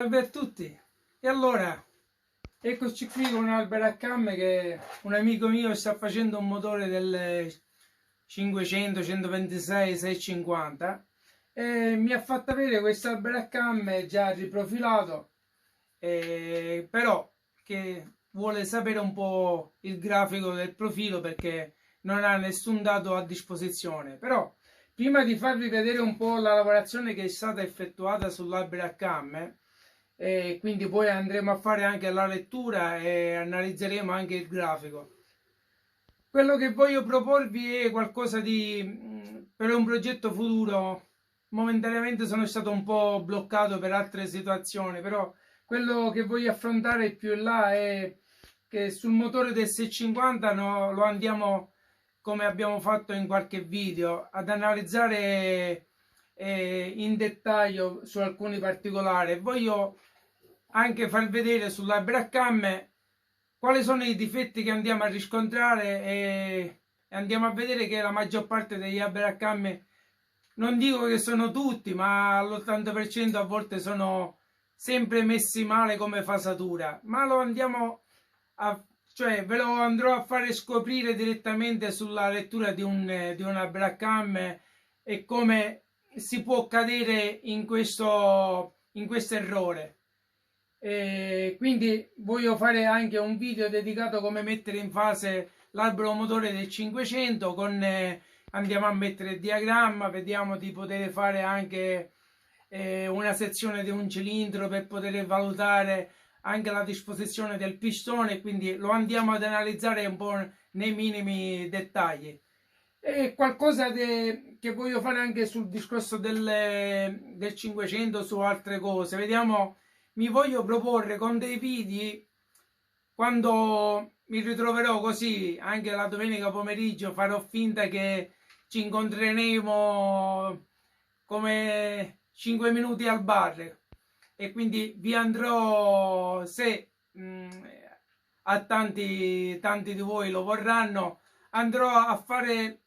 Salve a tutti. E allora, eccoci qui con Alberacam che un amico mio sta facendo un motore del 500, 126, 650 e mi ha fatto avere questo Alberacam già riprofilato, però che vuole sapere un po' il grafico del profilo perché non ha nessun dato a disposizione. Però prima di farvi vedere un po' la lavorazione che è stata effettuata sull'Alberacam, e quindi poi andremo a fare anche la lettura e analizzeremo anche il grafico. Quello che voglio proporvi è qualcosa di per un progetto futuro. Momentaneamente sono stato un po' bloccato per altre situazioni, però quello che voglio affrontare più in là è che sul motore del 650 lo andiamo, come abbiamo fatto in qualche video, ad analizzare in dettaglio su alcuni particolari. Voglio anche far vedere sulla Bracam quali sono i difetti che andiamo a riscontrare e andiamo a vedere che la maggior parte degli Bracam, non dico che sono tutti, ma all'80% a volte sono sempre messi male come fasatura, ma lo andiamo a, cioè ve lo andrò a fare scoprire direttamente sulla lettura di una Bracam e come si può cadere in questo errore. Quindi voglio fare anche un video dedicato a come mettere in fase l'albero motore del 500 con andiamo a mettere il diagramma, vediamo di poter fare anche una sezione di un cilindro per poter valutare anche la disposizione del pistone, quindi lo andiamo ad analizzare un po' nei minimi dettagli. E qualcosa che voglio fare anche sul discorso del 500, su altre cose. Vediamo, mi voglio proporre con dei video quando mi ritroverò così anche la domenica pomeriggio, farò finta che ci incontreremo come 5 minuti al bar e quindi vi andrò, se a tanti di voi lo vorranno, andrò a fare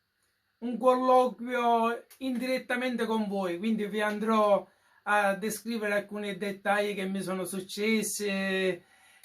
un colloquio indirettamente con voi, quindi vi andrò a descrivere alcuni dettagli che mi sono successi,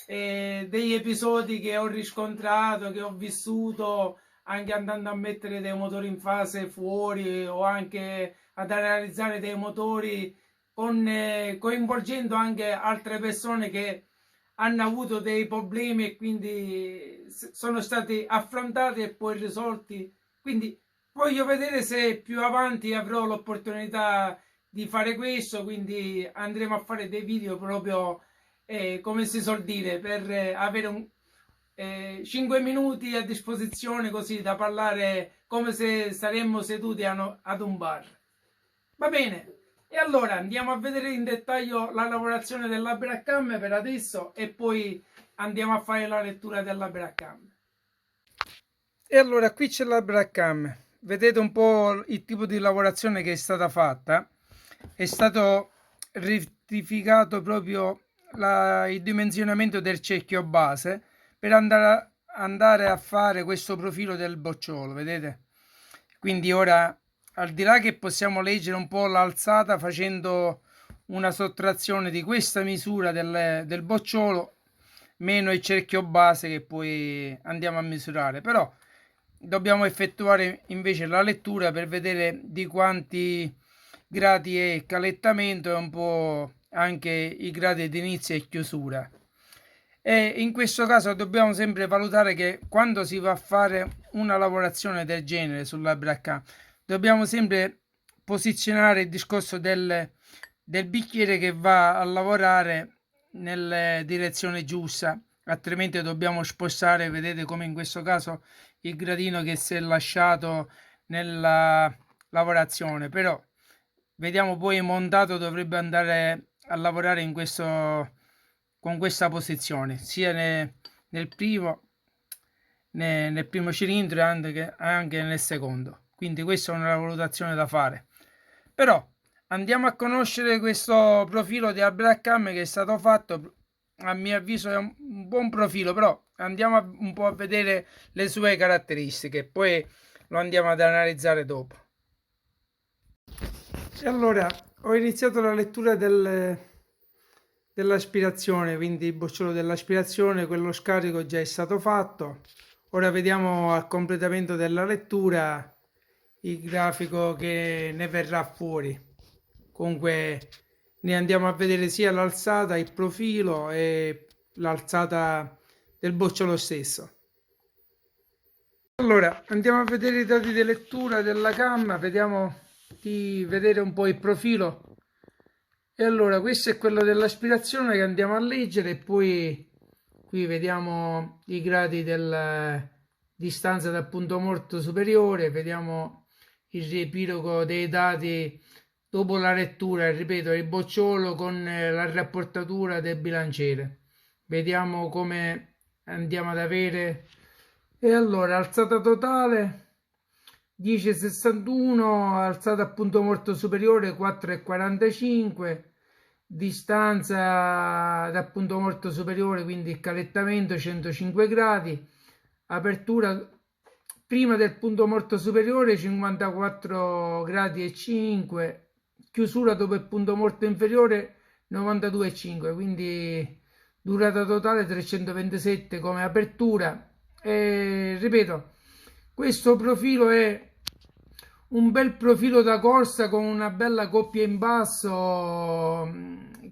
degli episodi che ho riscontrato, che ho vissuto, anche andando a mettere dei motori in fase fuori o anche ad analizzare dei motori coinvolgendo anche altre persone che hanno avuto dei problemi e quindi sono stati affrontati e poi risolti. Quindi voglio vedere se più avanti avrò l'opportunità di fare questo, quindi andremo a fare dei video proprio come si suol dire, per avere 5 minuti a disposizione così da parlare come se saremmo seduti ad un bar. Va bene, e allora andiamo a vedere in dettaglio la lavorazione dell'Abracam per adesso e poi andiamo a fare la lettura dell'Abracam. E allora qui c'è l'Abracam, vedete un po' il tipo di lavorazione che è stata fatta, è stato rettificato proprio il dimensionamento del cerchio base per andare a fare questo profilo del bocciolo, vedete? Quindi ora, al di là che possiamo leggere un po' l'alzata facendo una sottrazione di questa misura del bocciolo meno il cerchio base che poi andiamo a misurare, però dobbiamo effettuare invece la lettura per vedere di quanti gradi è il calettamento e un po' anche i gradi di inizio e chiusura. E in questo caso dobbiamo sempre valutare che quando si va a fare una lavorazione del genere sulla bracca dobbiamo sempre posizionare il discorso del bicchiere che va a lavorare nella direzione giusta, altrimenti dobbiamo spostare, vedete come in questo caso, il gradino che si è lasciato nella lavorazione. Però vediamo poi montato, dovrebbe andare a lavorare in questo, con questa posizione sia nel primo nel primo cilindro e anche nel secondo. Quindi questa è una valutazione da fare. Però andiamo a conoscere questo profilo di Abracam che è stato fatto. A mio avviso è un buon profilo, però andiamo un po' a vedere le sue caratteristiche, poi lo andiamo ad analizzare dopo. E allora ho iniziato la lettura dell'aspirazione, quindi il bocciolo dell'aspirazione, quello scarico già è stato fatto. Ora vediamo al completamento della lettura il grafico che ne verrà fuori. Comunque ne andiamo a vedere sia l'alzata, il profilo e l'alzata del bocciolo stesso. Allora andiamo a vedere i dati di lettura della gamma, vediamo di vedere un po' il profilo. E allora questo è quello dell'aspirazione che andiamo a leggere, e poi qui vediamo i gradi della distanza dal punto morto superiore, vediamo il riepilogo dei dati dopo la lettura, ripeto, il bocciolo con la rapportatura del bilanciere. Vediamo come andiamo ad avere. E allora alzata totale 10,61, alzata a punto morto superiore 4,45, distanza dal punto morto superiore, quindi il calettamento 105 gradi, apertura prima del punto morto superiore 54 gradi e 5, chiusura dopo il punto morto inferiore 92,5, quindi durata totale 327 come apertura. E ripeto, questo profilo è un bel profilo da corsa con una bella coppia in basso,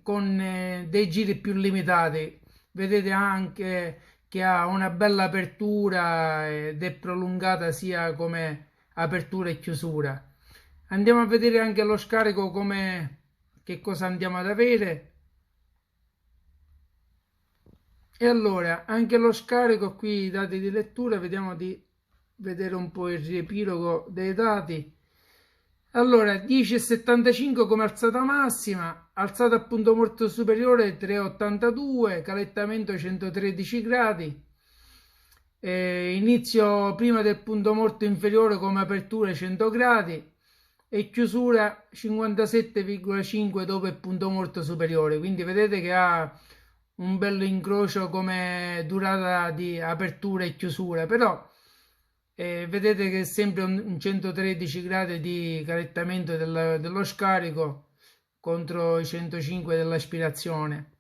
con dei giri più limitati. Vedete anche che ha una bella apertura ed è prolungata sia come apertura e chiusura. Andiamo a vedere anche lo scarico, come che cosa andiamo ad avere. E allora anche lo scarico, qui i dati di lettura, vediamo di vedere un po' il riepilogo dei dati. Allora 10,75 come alzata massima, alzata a punto morto superiore 3,82, calettamento 113 gradi, inizio prima del punto morto inferiore come apertura 100 gradi e chiusura 57,5 dopo il punto morto superiore, quindi vedete che ha un bello incrocio come durata di apertura e chiusura, però vedete che è sempre un 113 gradi di calettamento dello scarico contro i 105 dell'aspirazione.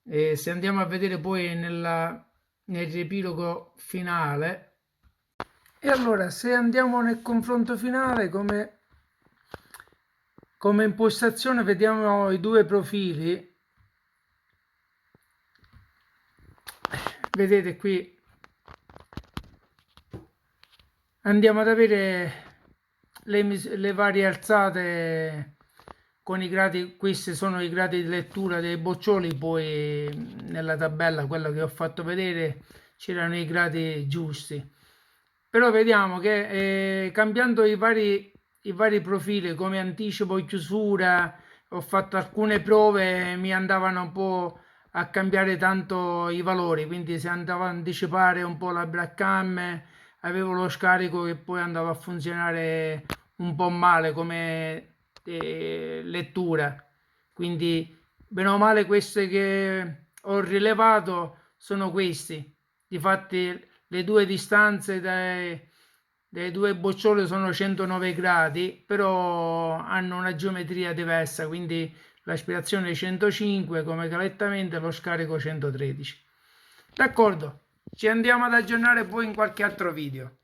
Se andiamo a vedere poi nel riepilogo finale, e allora se andiamo nel confronto finale, come impostazione vediamo i due profili. Vedete qui andiamo ad avere le varie alzate con i gradi. Questi sono i gradi di lettura dei boccioli, poi nella tabella, quella che ho fatto vedere, c'erano i gradi giusti, però vediamo che cambiando i vari profili come anticipo e chiusura, ho fatto alcune prove, mi andavano un po' a cambiare tanto i valori, quindi se andavo a anticipare un po' la black cam avevo lo scarico che poi andava a funzionare un po' male come lettura. Quindi bene o male queste che ho rilevato sono questi. Difatti le due distanze dai due boccioli sono 109 gradi, però hanno una geometria diversa, quindi l'aspirazione 105 come calettamento e lo scarico 113. D'accordo, ci andiamo ad aggiornare poi in qualche altro video.